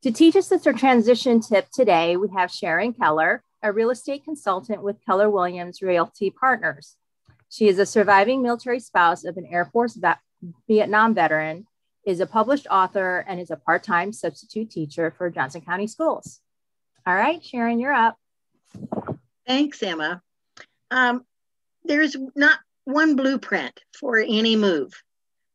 To teach us the transition tip today, we have Sharon Keller, a real estate consultant with Keller Williams Realty Partners. She is a surviving military spouse of an Air Force Vietnam veteran, is a published author, and is a part-time substitute teacher for Johnson County Schools. All right, Sharon, you're up. Thanks, Emma. There's not one blueprint for any move,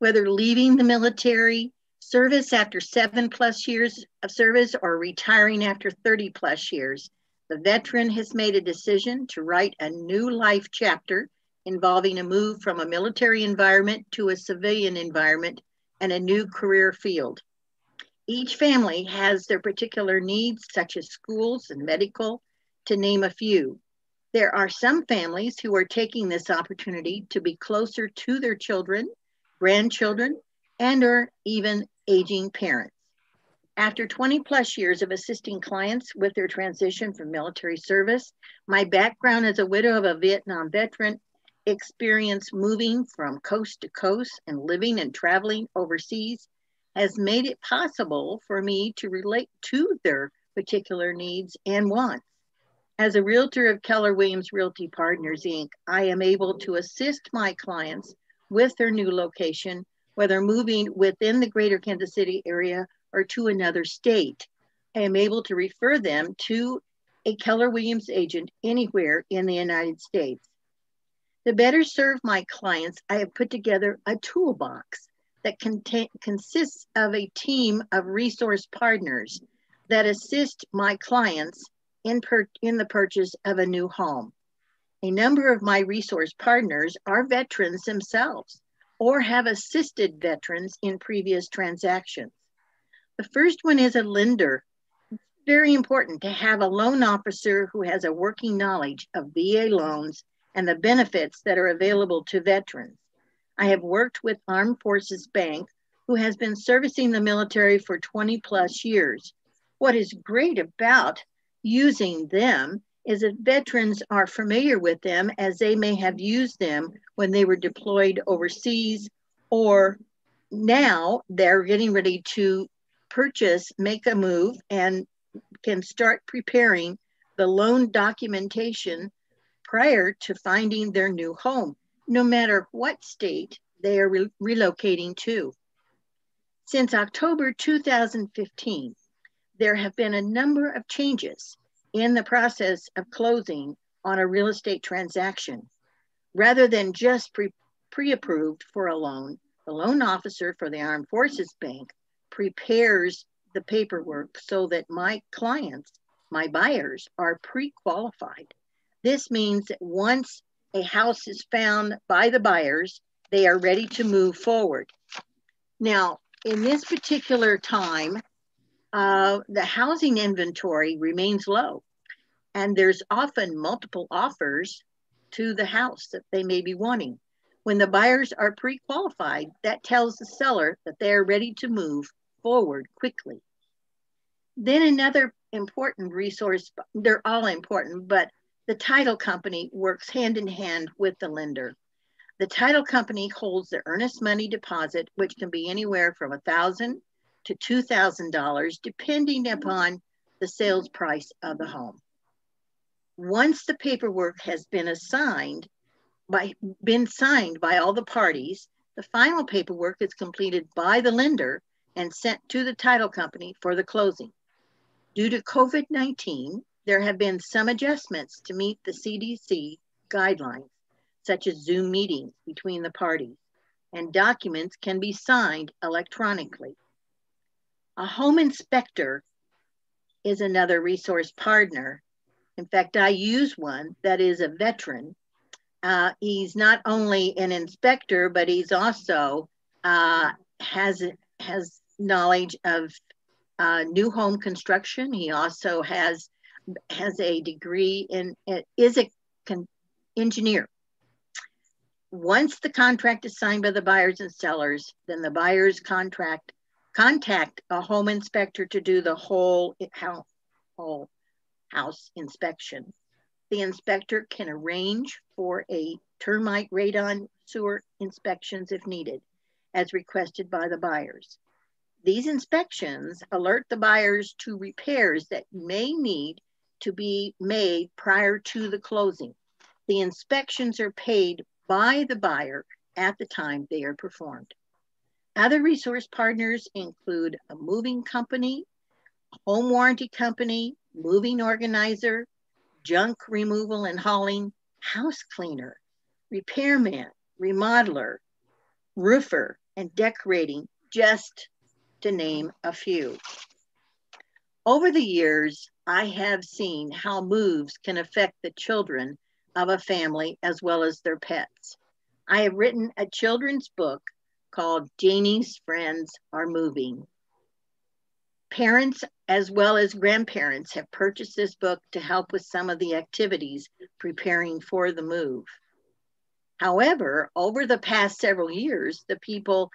whether leaving the military, service after 7+ years of service, or retiring after 30+ years. The veteran has made a decision to write a new life chapter involving a move from a military environment to a civilian environment and a new career field. Each family has their particular needs, such as schools and medical, to name a few. There are some families who are taking this opportunity to be closer to their children, grandchildren, and/or even aging parents. After 20+ years of assisting clients with their transition from military service, my background as a widow of a Vietnam veteran, experience moving from coast to coast and living and traveling overseas has made it possible for me to relate to their particular needs and wants. As a realtor of Keller Williams Realty Partners, Inc., I am able to assist my clients with their new location, whether moving within the greater Kansas City area or to another state. I am able to refer them to a Keller Williams agent anywhere in the United States. To better serve my clients, I have put together a toolbox that consists of a team of resource partners that assist my clients in the purchase of a new home. A number of my resource partners are veterans themselves or have assisted veterans in previous transactions. The first one is a lender. It's very important to have a loan officer who has a working knowledge of VA loans and the benefits that are available to veterans. I have worked with Armed Forces Bank, who has been servicing the military for 20+ years. What is great about using them is that veterans are familiar with them, as they may have used them when they were deployed overseas, or now they're getting ready to make a move, and can start preparing the loan documentation prior to finding their new home, no matter what state they are relocating to. Since October 2015, there have been a number of changes in the process of closing on a real estate transaction. Rather than just pre-approved for a loan, the loan officer for the Armed Forces Bank prepares the paperwork so that my clients, my buyers, are pre-qualified. This means that once a house is found by the buyers, they are ready to move forward. Now, in this particular time, the housing inventory remains low, and there's often multiple offers to the house that they may be wanting. When the buyers are pre-qualified, that tells the seller that they are ready to move forward quickly. Then another important resource, they're all important, but the title company works hand in hand with the lender. The title company holds the earnest money deposit, which can be anywhere from $1,000 to $2,000, depending upon the sales price of the home. Once the paperwork has been signed by all the parties, the final paperwork is completed by the lender and sent to the title company for the closing. Due to COVID-19, there have been some adjustments to meet the CDC guidelines, such as Zoom meetings between the parties, and documents can be signed electronically. A home inspector is another resource partner. In fact, I use one that is a veteran. He's not only an inspector, but he's also has knowledge of new home construction. He also has a degree in, is an engineer. Once the contract is signed by the buyers and sellers, then the buyers contact a home inspector to do the whole house inspection. The inspector can arrange for a termite radon sewer inspections if needed, as requested by the buyers. These inspections alert the buyers to repairs that may need to be made prior to the closing. The inspections are paid by the buyer at the time they are performed. Other resource partners include a moving company, a home warranty company, moving organizer, junk removal and hauling, house cleaner, repairman, remodeler, roofer, and decorating, just to name a few. Over the years, I have seen how moves can affect the children of a family as well as their pets. I have written a children's book called Janie's Friends Are Moving. Parents as well as grandparents have purchased this book to help with some of the activities preparing for the move. However, over the past several years, the people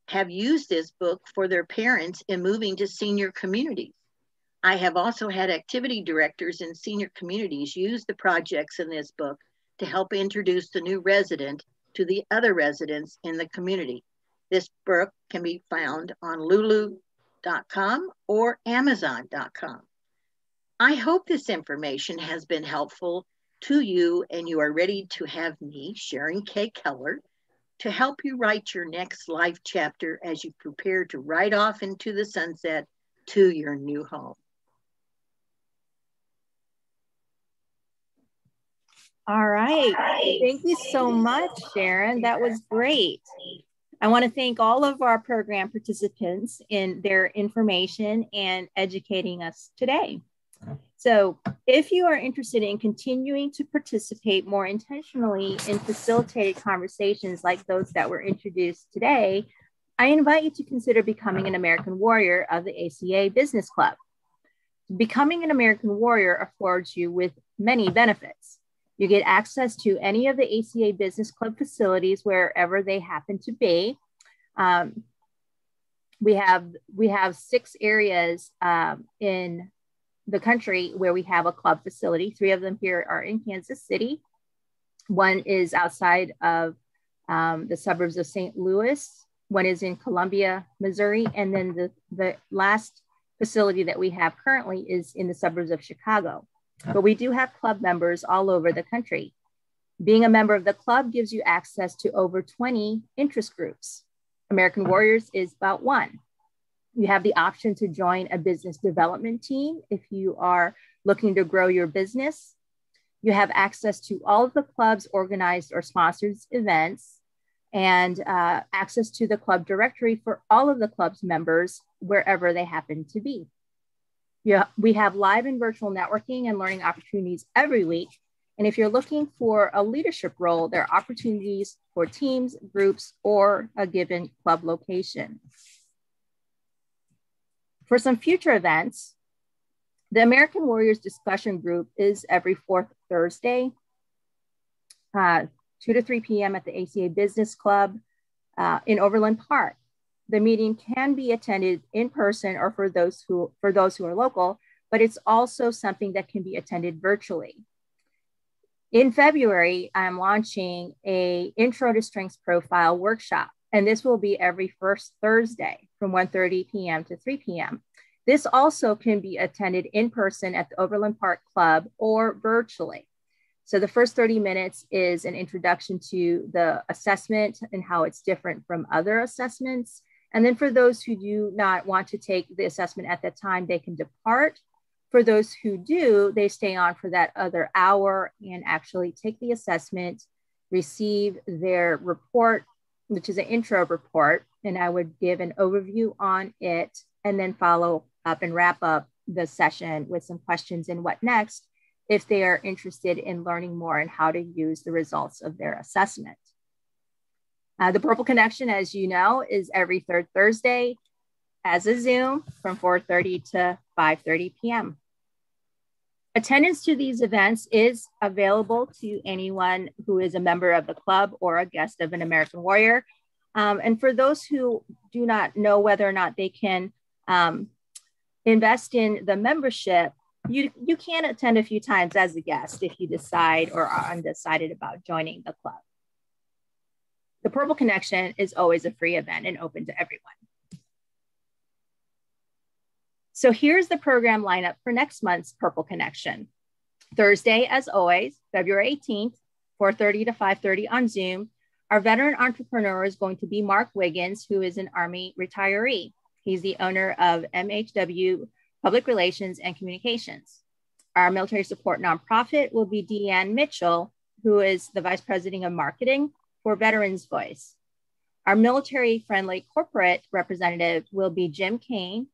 have used this book for their parents in moving to senior communities. I have also had activity directors in senior communities use the projects in this book to help introduce the new resident to the other residents in the community. This book can be found on lulu.com or amazon.com. I hope this information has been helpful to you and you are ready to have me, Sharon K. Keller, to help you write your next life chapter as you prepare to ride off into the sunset to your new home. All right. Thank you so much, Sharon. That was great. I want to thank all of our program participants in their information and educating us today. So if you are interested in continuing to participate more intentionally in facilitated conversations like those that were introduced today, I invite you to consider becoming an American Warrior of the ACA Business Club. Becoming an American Warrior affords you with many benefits. You get access to any of the ACA Business Club facilities wherever they happen to be. We have 6 areas in the country where we have a club facility. 3 of them here are in Kansas City. 1 is outside of the suburbs of St. Louis. 1 is in Columbia, Missouri. And then the last facility that we have currently is in the suburbs of Chicago. But we do have club members all over the country. Being a member of the club gives you access to over 20 interest groups. American Warriors is about 1. You have the option to join a business development team if you are looking to grow your business. You have access to all of the club's organized or sponsored events and access to the club directory for all of the club's members wherever they happen to be. Yeah, we have live and virtual networking and learning opportunities every week. And if you're looking for a leadership role, there are opportunities for teams, groups, or a given club location. For some future events, the American Warriors discussion group is every 4th Thursday, 2 to 3 p.m. at the ACA Business Club in Overland Park. The meeting can be attended in person or for those who are local, but it's also something that can be attended virtually. In February, I'm launching a Intro to Strengths Profile workshop, and this will be every first Thursday from 1:30 p.m. to 3 p.m. This also can be attended in person at the Overland Park Club or virtually. So the first 30 minutes is an introduction to the assessment and how it's different from other assessments. And then for those who do not want to take the assessment at that time, they can depart. For those who do, they stay on for that other hour and actually take the assessment, receive their report, which is an intro report. And I would give an overview on it and then follow up and wrap up the session with some questions and what next if they are interested in learning more on how to use the results of their assessment. The Purple Connection, as you know, is every 3rd Thursday as a Zoom from 4:30 to 5:30 p.m. Attendance to these events is available to anyone who is a member of the club or a guest of an American Warrior. And for those who do not know whether or not they can invest in the membership, you can attend a few times as a guest if you decide or are undecided about joining the club. The Purple Connection is always a free event and open to everyone. So here's the program lineup for next month's Purple Connection. Thursday, as always, February 18th, 4:30 to 5:30 on Zoom. Our veteran entrepreneur is going to be Mark Wiggins, who is an Army retiree. He's the owner of MHW Public Relations and Communications. Our military support nonprofit will be Deanne Mitchell, who is the Vice President of Marketing for Veterans Voice. Our military-friendly corporate representative will be Jim Kane,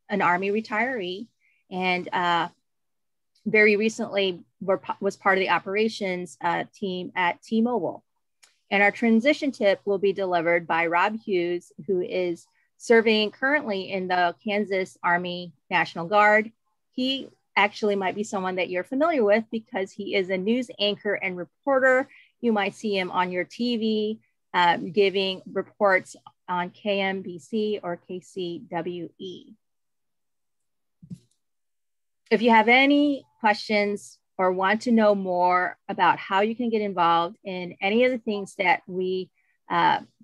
an Army retiree, and very recently was part of the operations team at T-Mobile. And our transition tip will be delivered by Rob Hughes, who is serving currently in the Kansas Army National Guard. He actually might be someone that you're familiar with because he is a news anchor and reporter. You might see him on your TV giving reports on KMBC or KCWE. If you have any questions or want to know more about how you can get involved in any of the things that we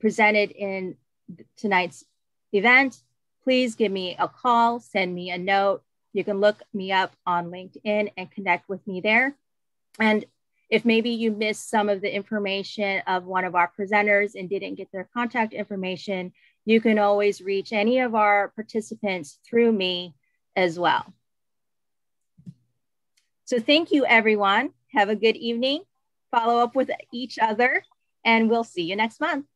presented in tonight's event, please give me a call, send me a note. You can look me up on LinkedIn and connect with me there. And if maybe you missed some of the information of one of our presenters and didn't get their contact information, you can always reach any of our participants through me as well. So thank you, everyone. Have a good evening. Follow up with each other, and we'll see you next month.